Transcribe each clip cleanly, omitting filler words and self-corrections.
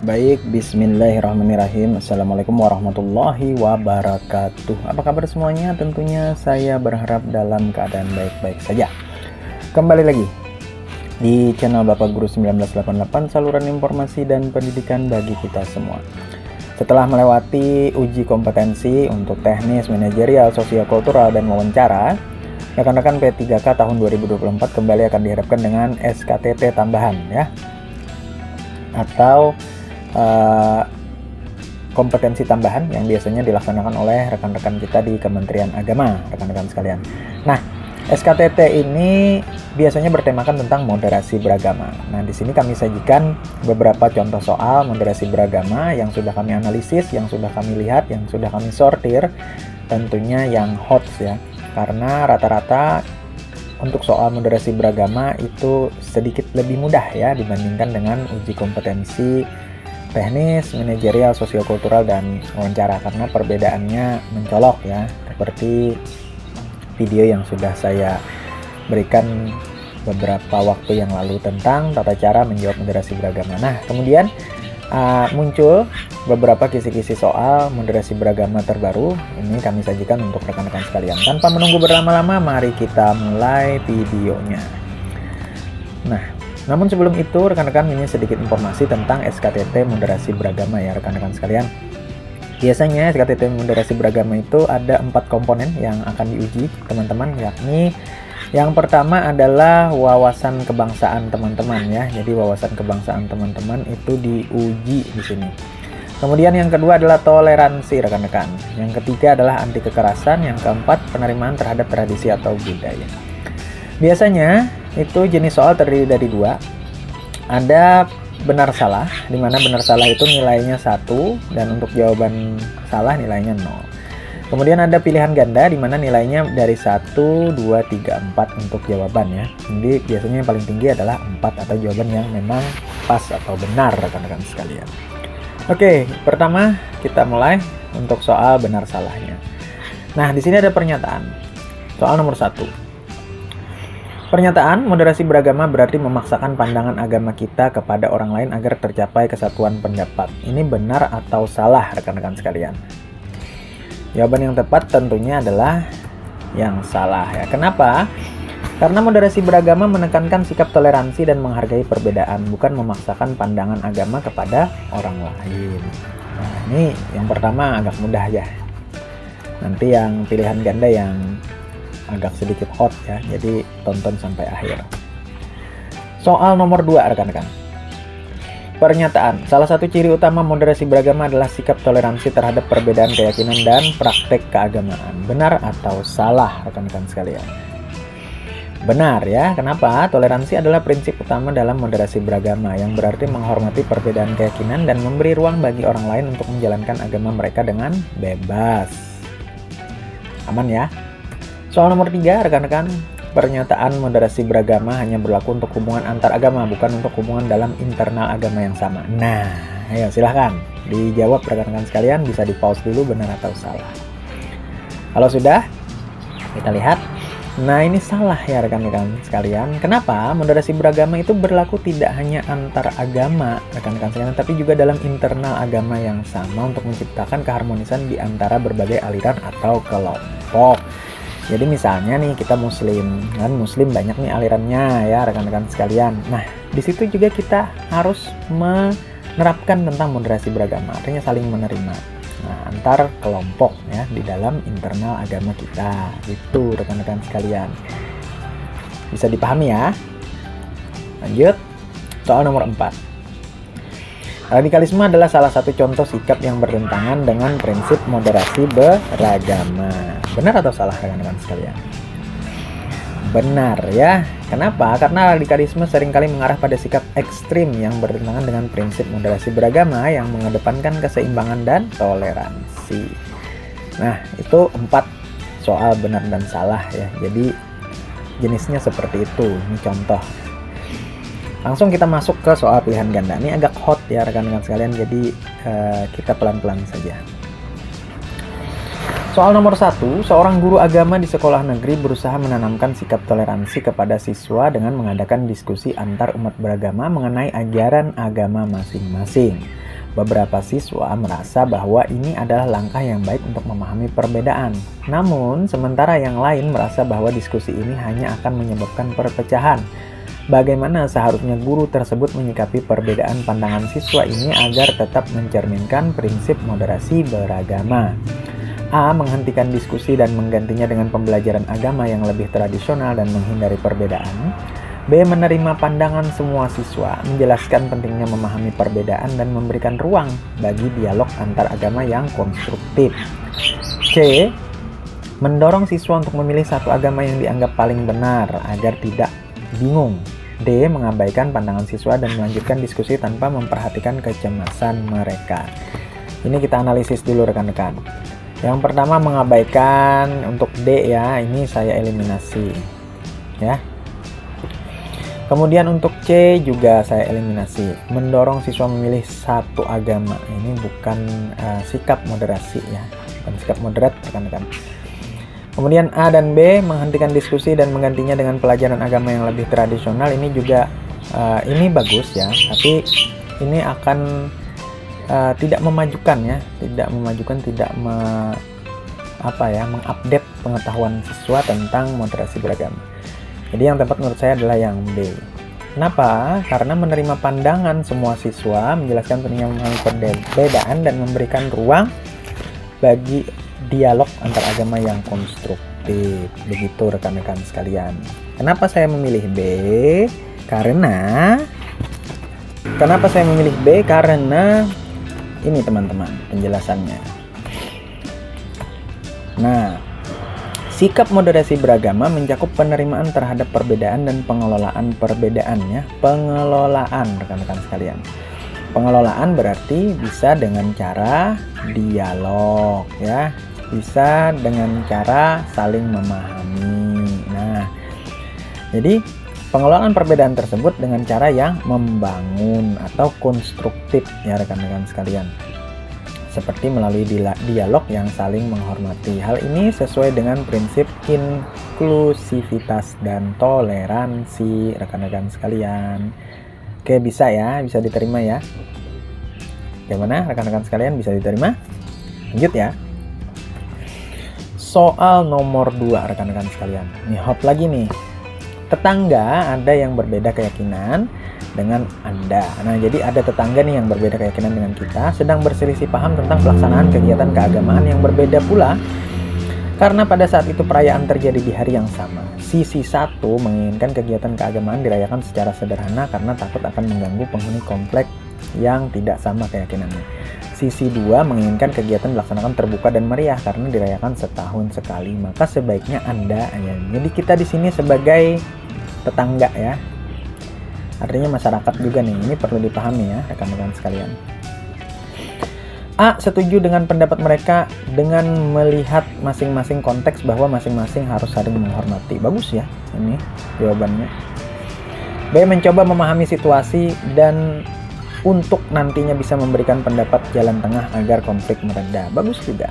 Baik, bismillahirrahmanirrahim. Assalamualaikum warahmatullahi wabarakatuh. Apa kabar semuanya? Tentunya saya berharap dalam keadaan baik-baik saja. Kembali lagi di channel Bapak Guru 1988, saluran informasi dan pendidikan bagi kita semua. Setelah melewati uji kompetensi untuk teknis, manajerial, sosial-kultural, dan wawancara, rekan-rekan P3K tahun 2024 kembali akan dihadapkan dengan SKTT tambahan ya, atau kompetensi tambahan yang biasanya dilaksanakan oleh rekan-rekan kita di Kementerian Agama, rekan-rekan sekalian. Nah, SKTT ini biasanya bertemakan tentang moderasi beragama. Nah, di sini kami sajikan beberapa contoh soal moderasi beragama yang sudah kami analisis, yang sudah kami lihat, yang sudah kami sortir, tentunya yang hot ya. Karena rata-rata untuk soal moderasi beragama itu sedikit lebih mudah ya dibandingkan dengan uji kompetensi teknis, manajerial, sosial-kultural, dan wawancara, karena perbedaannya mencolok ya, seperti video yang sudah saya berikan beberapa waktu yang lalu tentang tata cara menjawab moderasi beragama. Nah, kemudian muncul beberapa kisi-kisi soal moderasi beragama terbaru. Ini kami sajikan untuk rekan-rekan sekalian. Tanpa menunggu berlama-lama, mari kita mulai videonya. Nah, namun sebelum itu, rekan-rekan, ini sedikit informasi tentang SKTT moderasi beragama ya rekan-rekan sekalian. Biasanya SKTT moderasi beragama itu ada 4 komponen yang akan diuji teman-teman, yakni yang pertama adalah wawasan kebangsaan teman-teman ya. Jadi wawasan kebangsaan teman-teman itu diuji di sini. Kemudian yang kedua adalah toleransi rekan-rekan. Yang ketiga adalah anti kekerasan. Yang keempat, penerimaan terhadap tradisi atau budaya. Biasanya itu jenis soal terdiri dari 2. Ada benar salah, di mana benar salah itu nilainya 1 dan untuk jawaban salah nilainya 0. Kemudian ada pilihan ganda, di mana nilainya dari 1, 2, 3, 4 untuk jawaban ya. Jadi biasanya yang paling tinggi adalah 4 atau jawaban yang memang pas atau benar rekan-rekan sekalian. Oke, pertama kita mulai untuk soal benar salahnya. Nah, di sini ada pernyataan. Soal nomor 1. Pernyataan moderasi beragama berarti memaksakan pandangan agama kita kepada orang lain agar tercapai kesatuan pendapat. Ini benar atau salah rekan-rekan sekalian? Jawaban yang tepat tentunya adalah yang salah ya. Kenapa? Karena moderasi beragama menekankan sikap toleransi dan menghargai perbedaan, bukan memaksakan pandangan agama kepada orang lain. Nah, ini yang pertama agak mudah ya. Nanti yang pilihan ganda yang agak sedikit hot ya, jadi tonton sampai akhir. Soal nomor 2 rekan-rekan. Pernyataan, salah satu ciri utama moderasi beragama adalah sikap toleransi terhadap perbedaan keyakinan dan praktek keagamaan. Benar atau salah rekan-rekan sekalian? Benar ya. Kenapa? Toleransi adalah prinsip utama dalam moderasi beragama, yang berarti menghormati perbedaan keyakinan dan memberi ruang bagi orang lain untuk menjalankan agama mereka dengan bebas. Aman ya? Soal nomor 3 rekan-rekan, pernyataan moderasi beragama hanya berlaku untuk hubungan antar agama, bukan untuk hubungan dalam internal agama yang sama. Nah, ayo silahkan dijawab rekan-rekan sekalian, bisa di pause dulu benar atau salah. Kalau sudah, kita lihat. Nah, ini salah ya rekan-rekan sekalian. Kenapa? Moderasi beragama itu berlaku tidak hanya antar agama rekan-rekan sekalian, tapi juga dalam internal agama yang sama untuk menciptakan keharmonisan di antara berbagai aliran atau kelompok. Jadi misalnya nih kita muslim, kan muslim banyak nih alirannya ya rekan-rekan sekalian. Nah, di situ juga kita harus menerapkan tentang moderasi beragama, artinya saling menerima. Nah, antar kelompok ya di dalam internal agama kita. Itu rekan-rekan sekalian. Bisa dipahami ya? Lanjut. Soal nomor 4. Radikalisme adalah salah satu contoh sikap yang bertentangan dengan prinsip moderasi beragama. Benar atau salah rekan-rekan sekalian? Benar ya. Kenapa? Karena radikalisme seringkali mengarah pada sikap ekstrim yang bertentangan dengan prinsip moderasi beragama yang mengedepankan keseimbangan dan toleransi. Nah, itu 4 soal benar dan salah ya. Jadi jenisnya seperti itu. Ini contoh. Langsung kita masuk ke soal pilihan ganda. Ini agak hot ya rekan-rekan sekalian, jadi kita pelan-pelan saja. Soal nomor 1, seorang guru agama di sekolah negeri berusaha menanamkan sikap toleransi kepada siswa dengan mengadakan diskusi antar umat beragama mengenai ajaran agama masing-masing. Beberapa siswa merasa bahwa ini adalah langkah yang baik untuk memahami perbedaan. Namun, sementara yang lain merasa bahwa diskusi ini hanya akan menyebabkan perpecahan. Bagaimana seharusnya guru tersebut menyikapi perbedaan pandangan siswa ini agar tetap mencerminkan prinsip moderasi beragama? A. Menghentikan diskusi dan menggantinya dengan pembelajaran agama yang lebih tradisional dan menghindari perbedaan. B. Menerima pandangan semua siswa, menjelaskan pentingnya memahami perbedaan dan memberikan ruang bagi dialog antar agama yang konstruktif. C. Mendorong siswa untuk memilih satu agama yang dianggap paling benar agar tidak bingung. D. Mengabaikan pandangan siswa dan melanjutkan diskusi tanpa memperhatikan kecemasan mereka. Ini kita analisis dulu rekan-rekan. Yang pertama mengabaikan, untuk D ya, ini saya eliminasi ya. Kemudian untuk C juga saya eliminasi. Mendorong siswa memilih satu agama. Ini bukan sikap moderasi ya, bukan sikap moderat rekan-rekan. Kemudian A dan B, menghentikan diskusi dan menggantinya dengan pelajaran agama yang lebih tradisional. Ini juga ini bagus ya, tapi ini akan tidak memajukan ya, tidak mengupdate pengetahuan siswa tentang moderasi beragama. Jadi yang tepat menurut saya adalah yang B. Kenapa? Karena menerima pandangan semua siswa, menjelaskan pentingnya memahami perbedaan dan memberikan ruang bagi dialog antar agama yang konstruktif. Begitu rekan-rekan sekalian. Kenapa saya memilih B? Karena ini teman-teman penjelasannya. Nah, sikap moderasi beragama mencakup penerimaan terhadap perbedaan dan pengelolaan perbedaan ya. Pengelolaan rekan-rekan sekalian. Pengelolaan berarti bisa dengan cara dialog ya. Bisa dengan cara saling memahami. Nah, jadi pengelolaan perbedaan tersebut dengan cara yang membangun atau konstruktif ya rekan-rekan sekalian. Seperti melalui dialog yang saling menghormati. Hal ini sesuai dengan prinsip inklusivitas dan toleransi rekan-rekan sekalian. Oke, bisa ya, bisa diterima ya. Bagaimana rekan-rekan sekalian, bisa diterima? Lanjut ya. Soal nomor 2 rekan-rekan sekalian. Nih hop lagi nih. Tetangga ada yang berbeda keyakinan dengan Anda. Nah, jadi ada tetangga nih yang berbeda keyakinan dengan kita, sedang berselisih paham tentang pelaksanaan kegiatan keagamaan yang berbeda pula. Karena pada saat itu perayaan terjadi di hari yang sama. Sisi satu menginginkan kegiatan keagamaan dirayakan secara sederhana karena takut akan mengganggu penghuni komplek yang tidak sama keyakinannya. Sisi dua menginginkan kegiatan dilaksanakan terbuka dan meriah karena dirayakan setahun sekali. Maka sebaiknya Anda, jadi kita di sini sebagai tetangga ya. Artinya masyarakat juga nih, ini perlu dipahami ya rekan-rekan sekalian. A. Setuju dengan pendapat mereka dengan melihat masing-masing konteks bahwa masing-masing harus saling menghormati. Bagus ya ini jawabannya. B. Mencoba memahami situasi dan untuk nantinya bisa memberikan pendapat jalan tengah agar konflik mereda. Bagus juga.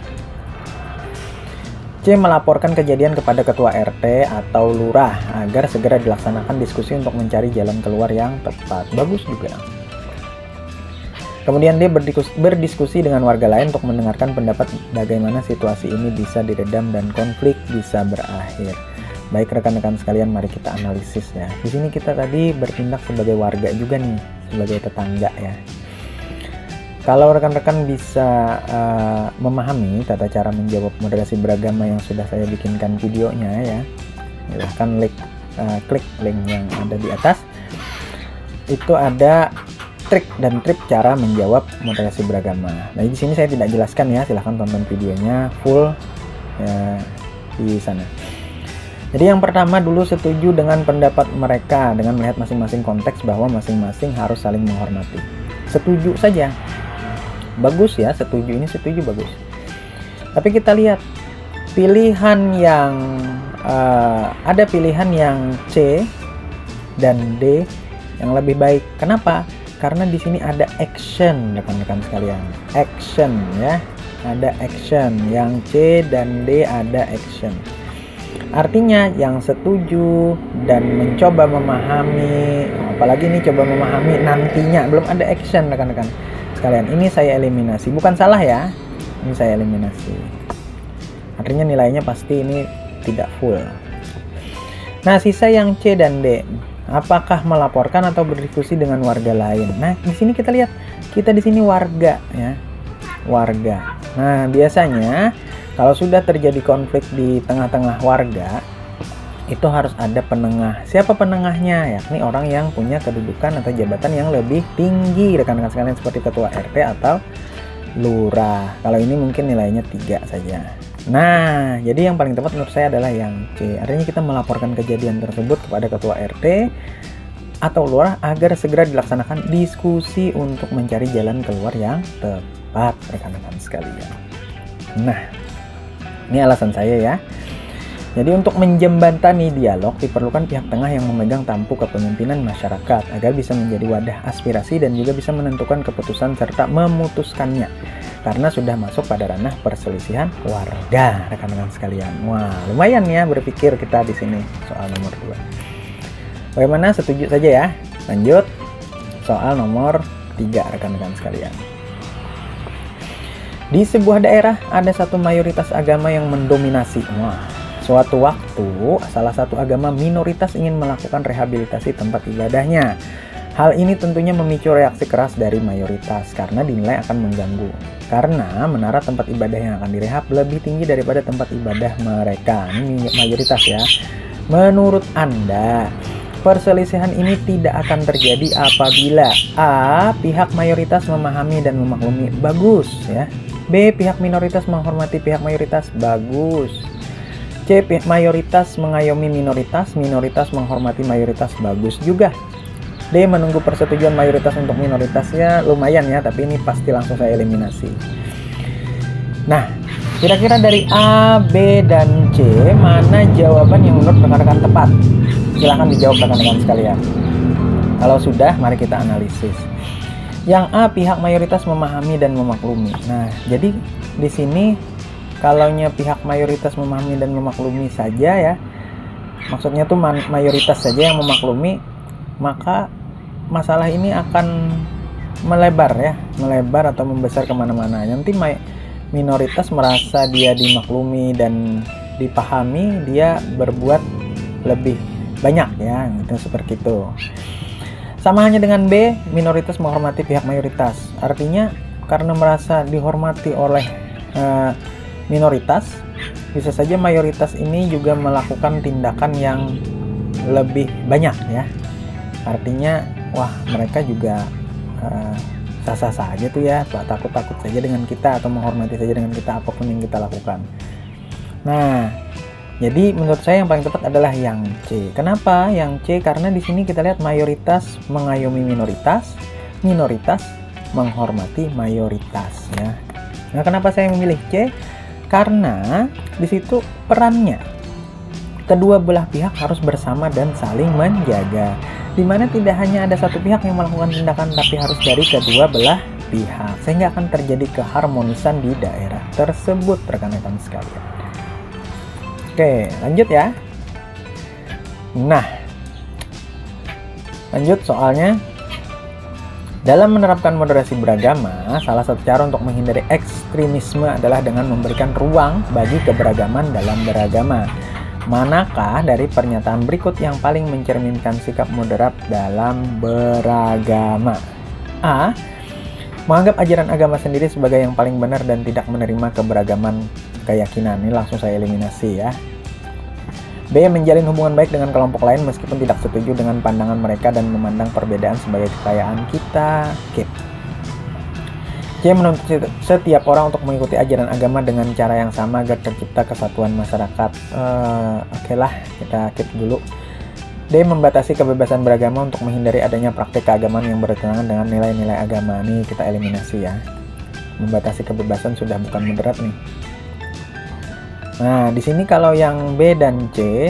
C. Melaporkan kejadian kepada ketua RT atau lurah agar segera dilaksanakan diskusi untuk mencari jalan keluar yang tepat. Bagus juga. Kemudian D. Berdiskusi dengan warga lain untuk mendengarkan pendapat bagaimana situasi ini bisa diredam dan konflik bisa berakhir. Baik rekan-rekan sekalian, mari kita analisis ya. Di sini kita tadi bertindak sebagai warga juga nih, sebagai tetangga ya. Kalau rekan-rekan bisa memahami tata cara menjawab moderasi beragama yang sudah saya bikinkan videonya ya, silahkan klik link yang ada di atas. Itu ada trik dan trip cara menjawab moderasi beragama. Nah, di sini saya tidak jelaskan ya, silahkan tonton videonya full ya, di sana. Jadi yang pertama dulu setuju dengan pendapat mereka dengan melihat masing-masing konteks bahwa masing-masing harus saling menghormati. Setuju saja. Bagus ya, setuju, ini setuju bagus. Tapi kita lihat pilihan yang ada pilihan yang C dan D yang lebih baik. Kenapa? Karena di sini ada action rekan-rekan sekalian. Action ya. Ada action. Yang C dan D ada action. Artinya yang setuju dan mencoba memahami, apalagi ini coba memahami nantinya, belum ada action rekan-rekan. sekalian, ini saya eliminasi. Bukan salah ya, ini saya eliminasi. Artinya nilainya pasti ini tidak full. Nah, sisa yang C dan D. Apakah melaporkan atau berdiskusi dengan warga lain? Nah, di sini kita lihat, kita di sini warga ya. Warga. Nah, biasanya kalau sudah terjadi konflik di tengah-tengah warga, itu harus ada penengah. Siapa penengahnya? Yakni orang yang punya kedudukan atau jabatan yang lebih tinggi, rekan-rekan sekalian, seperti ketua RT atau lurah. Kalau ini mungkin nilainya 3 saja. Nah, jadi yang paling tepat menurut saya adalah yang C. Artinya kita melaporkan kejadian tersebut kepada ketua RT atau lurah agar segera dilaksanakan diskusi untuk mencari jalan keluar yang tepat, rekan-rekan sekalian. Nah, ini alasan saya ya. Jadi untuk menjembatani dialog diperlukan pihak tengah yang memegang tampuk kepemimpinan masyarakat agar bisa menjadi wadah aspirasi dan juga bisa menentukan keputusan serta memutuskannya. Karena sudah masuk pada ranah perselisihan warga, rekan-rekan sekalian. Wah, lumayan ya berpikir kita di sini soal nomor 2. Bagaimana, setuju saja ya? Lanjut soal nomor 3, rekan-rekan sekalian. Di sebuah daerah ada satu mayoritas agama yang mendominasi. Wah, suatu waktu salah satu agama minoritas ingin melakukan rehabilitasi tempat ibadahnya. Hal ini tentunya memicu reaksi keras dari mayoritas karena dinilai akan mengganggu. Karena menara tempat ibadah yang akan direhab lebih tinggi daripada tempat ibadah mereka. Ini mayoritas ya. Menurut Anda, perselisihan ini tidak akan terjadi apabila A. Pihak mayoritas memahami dan memaklumi, bagus ya. B. Pihak minoritas menghormati pihak mayoritas, bagus. C. Mayoritas mengayomi minoritas, minoritas menghormati mayoritas, bagus juga. D. Menunggu persetujuan mayoritas untuk minoritasnya, lumayan ya, tapi ini pasti langsung saya eliminasi. Nah, kira-kira dari A, B, dan C, mana jawaban yang menurut rekan-rekan tepat? Silahkan dijawab rekan-rekan sekalian. Kalau sudah, mari kita analisis. Yang A, pihak mayoritas memahami dan memaklumi. Nah, jadi di sini kalaunya pihak mayoritas memahami dan memaklumi saja ya, maksudnya tuh mayoritas saja yang memaklumi, maka masalah ini akan melebar ya, melebar atau membesar kemana-mana. Nanti minoritas merasa dia dimaklumi dan dipahami, dia berbuat lebih banyak ya, gitu, seperti itu. Sama hanya dengan B, minoritas menghormati pihak mayoritas. Artinya karena merasa dihormati oleh minoritas, bisa saja mayoritas ini juga melakukan tindakan yang lebih banyak ya. Artinya, wah, mereka juga sah-sah saja tuh ya, takut-takut saja dengan kita atau menghormati saja dengan kita apapun yang kita lakukan. Nah, jadi menurut saya yang paling tepat adalah yang C. Kenapa yang C? Karena di sini kita lihat mayoritas mengayomi minoritas, minoritas menghormati mayoritas ya. Nah, kenapa saya memilih C? Karena di situ perannya kedua belah pihak harus bersama dan saling menjaga, dimana tidak hanya ada satu pihak yang melakukan tindakan, tapi harus dari kedua belah pihak, sehingga akan terjadi keharmonisan di daerah tersebut, rekan-rekan sekalian. Oke, lanjut ya. Nah, lanjut soalnya. Dalam menerapkan moderasi beragama, salah satu cara untuk menghindari ekstremisme adalah dengan memberikan ruang bagi keberagaman dalam beragama. Manakah dari pernyataan berikut yang paling mencerminkan sikap moderat dalam beragama? A. Menganggap ajaran agama sendiri sebagai yang paling benar dan tidak menerima keberagaman keyakinan. Ini langsung saya eliminasi ya. B. Menjalin hubungan baik dengan kelompok lain meskipun tidak setuju dengan pandangan mereka dan memandang perbedaan sebagai kekayaan kita. Keep. C. Menuntut setiap orang untuk mengikuti ajaran agama dengan cara yang sama agar tercipta kesatuan masyarakat. Oke lah, kita keep dulu. D. Membatasi kebebasan beragama untuk menghindari adanya praktik keagamaan yang bertentangan dengan nilai-nilai agama. Ini kita eliminasi ya. Membatasi kebebasan sudah bukan moderat nih. Nah, di sini kalau yang B dan C,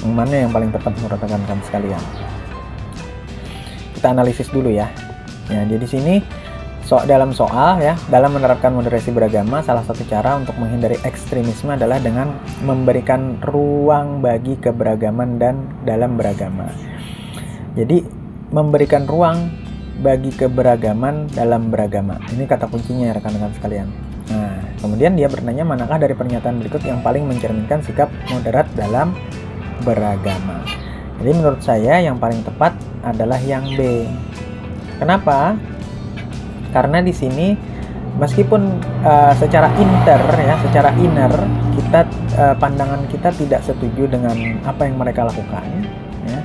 yang mana yang paling tepat menurut rekan-rekan sekalian? Kita analisis dulu ya. Ya, jadi di sini dalam soal ya, dalam menerapkan moderasi beragama, salah satu cara untuk menghindari ekstremisme adalah dengan memberikan ruang bagi keberagaman dan dalam beragama. Jadi memberikan ruang bagi keberagaman dalam beragama. Ini kata kuncinya ya rekan-rekan sekalian. Nah, kemudian dia bertanya manakah dari pernyataan berikut yang paling mencerminkan sikap moderat dalam beragama. Jadi menurut saya yang paling tepat adalah yang B. Kenapa? Karena di sini meskipun secara inner kita pandangan kita tidak setuju dengan apa yang mereka lakukan, ya,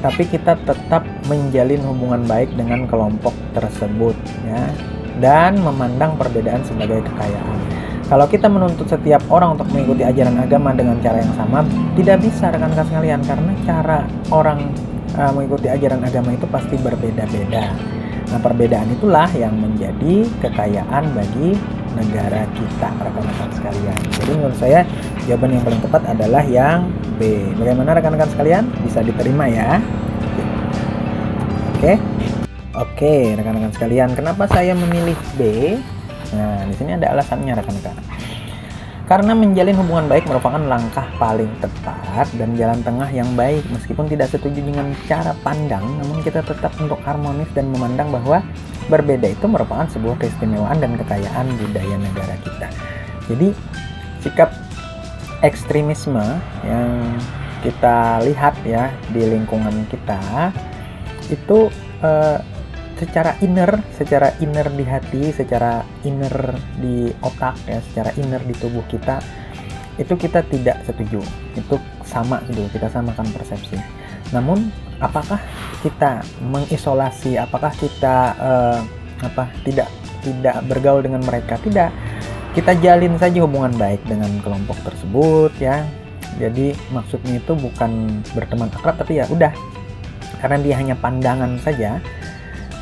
tapi kita tetap menjalin hubungan baik dengan kelompok tersebut, ya, dan memandang perbedaan sebagai kekayaan. Kalau kita menuntut setiap orang untuk mengikuti ajaran agama dengan cara yang sama, tidak bisa rekan-rekan sekalian, karena cara orang mengikuti ajaran agama itu pasti berbeda-beda. Nah, perbedaan itulah yang menjadi kekayaan bagi negara kita, rekan-rekan sekalian. Jadi menurut saya jawaban yang paling tepat adalah yang B. Bagaimana rekan-rekan sekalian? Bisa diterima ya? Oke, rekan-rekan sekalian, kenapa saya memilih B? Nah, di sini ada alasannya rekan-rekan. Karena menjalin hubungan baik merupakan langkah paling tepat dan jalan tengah yang baik. Meskipun tidak setuju dengan cara pandang, namun kita tetap untuk harmonis dan memandang bahwa berbeda itu merupakan sebuah keistimewaan dan kekayaan budaya negara kita. Jadi, sikap ekstremisme yang kita lihat ya di lingkungan kita itu secara inner di hati, secara inner di otak ya, secara inner di tubuh kita itu kita tidak setuju. Itu sama gitu, kita samakan persepsi. Namun apakah kita mengisolasi, apakah kita tidak bergaul dengan mereka? Tidak. Kita jalin saja hubungan baik dengan kelompok tersebut ya. Jadi maksudnya itu bukan berteman akrab, tapi ya udah, karena dia hanya pandangan saja,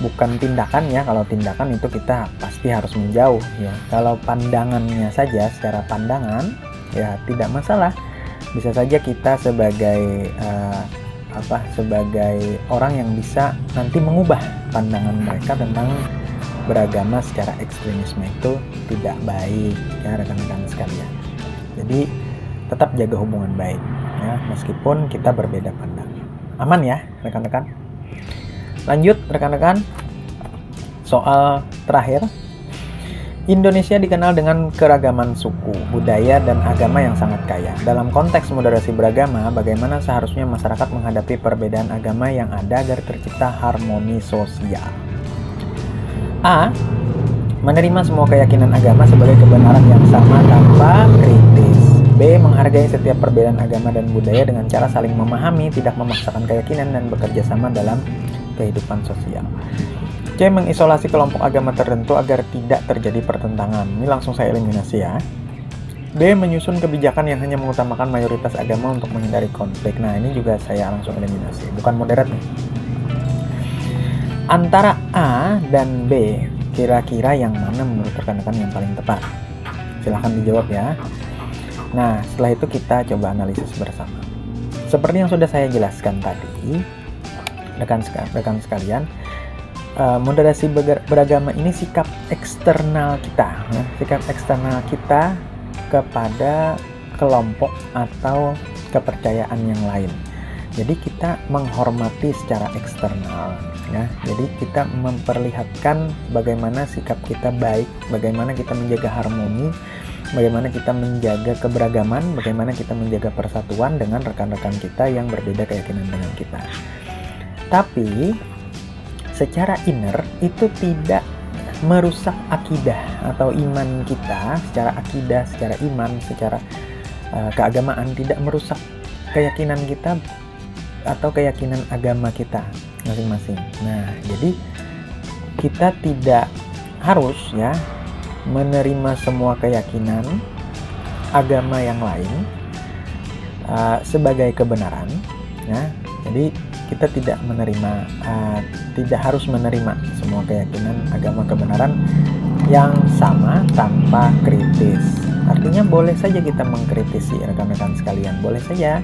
bukan tindakan ya. Kalau tindakan itu kita pasti harus menjauh ya. Kalau pandangannya saja, secara pandangan ya tidak masalah. Bisa saja kita sebagai sebagai orang yang bisa nanti mengubah pandangan mereka tentang beragama secara ekstremisme itu tidak baik ya rekan-rekan sekalian. Jadi tetap jaga hubungan baik ya, meskipun kita berbeda pandangan. Aman ya rekan-rekan? Lanjut rekan-rekan, soal terakhir. Indonesia dikenal dengan keragaman suku, budaya, dan agama yang sangat kaya. Dalam konteks moderasi beragama, bagaimana seharusnya masyarakat menghadapi perbedaan agama yang ada agar tercipta harmoni sosial? A. Menerima semua keyakinan agama sebagai kebenaran yang sama tanpa kritis. B. Menghargai setiap perbedaan agama dan budaya dengan cara saling memahami, tidak memaksakan keyakinan, dan bekerja sama dalam kehidupan sosial. C. Mengisolasi kelompok agama tertentu agar tidak terjadi pertentangan. Ini langsung saya eliminasi ya. D. Menyusun kebijakan yang hanya mengutamakan mayoritas agama untuk menghindari konflik. Nah, ini juga saya langsung eliminasi. Bukan moderat nih. Antara A dan B, kira-kira yang mana menurut rekan-rekan yang paling tepat? Silahkan dijawab ya. Nah, setelah itu kita coba analisis bersama. Seperti yang sudah saya jelaskan tadi, rekan sekalian, moderasi beragama ini sikap eksternal kita, ya, sikap eksternal kita kepada kelompok atau kepercayaan yang lain. Jadi kita menghormati secara eksternal, ya. Jadi kita memperlihatkan bagaimana sikap kita baik, bagaimana kita menjaga harmoni, bagaimana kita menjaga keberagaman, bagaimana kita menjaga persatuan dengan rekan-rekan kita yang berbeda keyakinan dengan kita. Tapi secara inner itu tidak merusak akidah atau iman kita. Secara akidah, secara iman, secara keagamaan tidak merusak keyakinan kita atau keyakinan agama kita masing-masing. Nah, jadi kita tidak harus ya menerima semua keyakinan agama yang lain sebagai kebenaran ya. Jadi kita tidak harus menerima semua keyakinan agama kebenaran yang sama tanpa kritis. Artinya boleh saja kita mengkritisi rekan-rekan sekalian, boleh saja,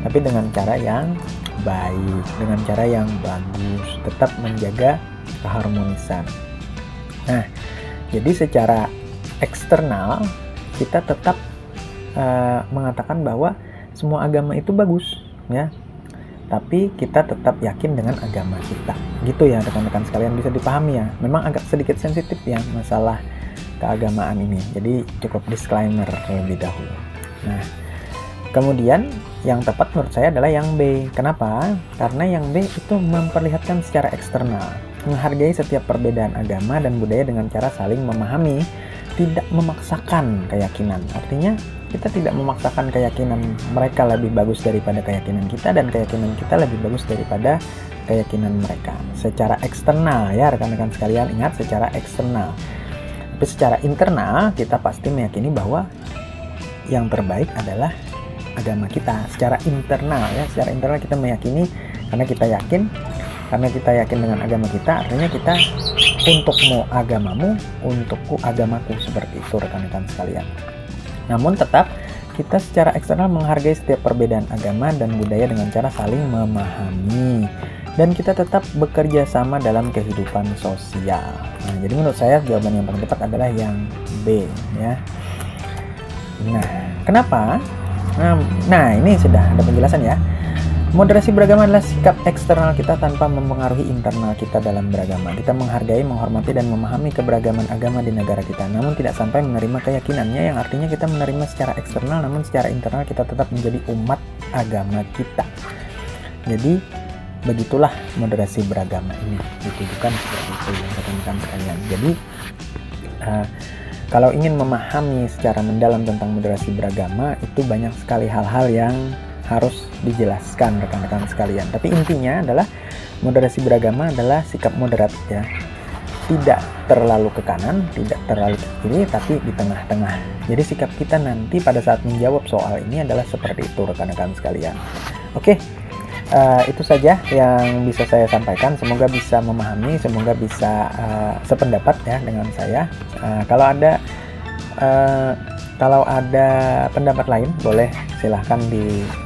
tapi dengan cara yang baik, dengan cara yang bagus, tetap menjaga keharmonisan. Nah, jadi secara eksternal kita tetap mengatakan bahwa semua agama itu bagus, ya. tapi kita tetap yakin dengan agama kita. Gitu ya rekan-rekan sekalian, bisa dipahami ya. Memang agak sedikit sensitif ya masalah keagamaan ini. Jadi cukup disclaimer terlebih dahulu. Nah, kemudian yang tepat menurut saya adalah yang B. Kenapa? Karena yang B itu memperlihatkan secara eksternal, menghargai setiap perbedaan agama dan budaya dengan cara saling memahami, tidak memaksakan keyakinan. Artinya kita tidak memaksakan keyakinan mereka lebih bagus daripada keyakinan kita, dan keyakinan kita lebih bagus daripada keyakinan mereka. Secara eksternal ya rekan-rekan sekalian, ingat secara eksternal. Tapi secara internal kita pasti meyakini bahwa yang terbaik adalah agama kita. Secara internal ya, secara internal kita meyakini, karena kita yakin dengan agama kita, artinya kita untukmu agamamu, untukku agamaku, seperti itu rekan-rekan sekalian. Namun tetap kita secara eksternal menghargai setiap perbedaan agama dan budaya dengan cara saling memahami, dan kita tetap bekerja sama dalam kehidupan sosial. Nah, jadi menurut saya jawaban yang paling tepat adalah yang B ya. Nah, kenapa? Nah, ini sudah ada penjelasan ya. Moderasi beragama adalah sikap eksternal kita tanpa mempengaruhi internal kita dalam beragama. Kita menghargai, menghormati, dan memahami keberagaman agama di negara kita, namun tidak sampai menerima keyakinannya, yang artinya kita menerima secara eksternal, namun secara internal kita tetap menjadi umat agama kita. Jadi, begitulah moderasi beragama ini ditujukan seperti itu yang rekan-rekan sekalian. Jadi, kalau ingin memahami secara mendalam tentang moderasi beragama, itu banyak sekali hal-hal yang harus dijelaskan rekan-rekan sekalian. Tapi intinya adalah moderasi beragama adalah sikap moderat ya. Tidak terlalu ke kanan, tidak terlalu ke kiri, tapi di tengah-tengah. Jadi sikap kita nanti pada saat menjawab soal ini adalah seperti itu rekan-rekan sekalian. Oke, itu saja yang bisa saya sampaikan. Semoga bisa memahami, semoga bisa sependapat ya dengan saya. Kalau ada pendapat lain, boleh silahkan dilempar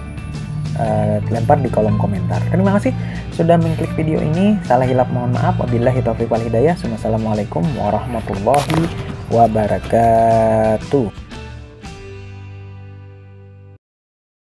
di kolom komentar. Terima kasih sudah mengklik video ini. Salah hilap mohon maaf. Wabillahi taufiq wal hidayah. Wassalamualaikum warahmatullahi wabarakatuh.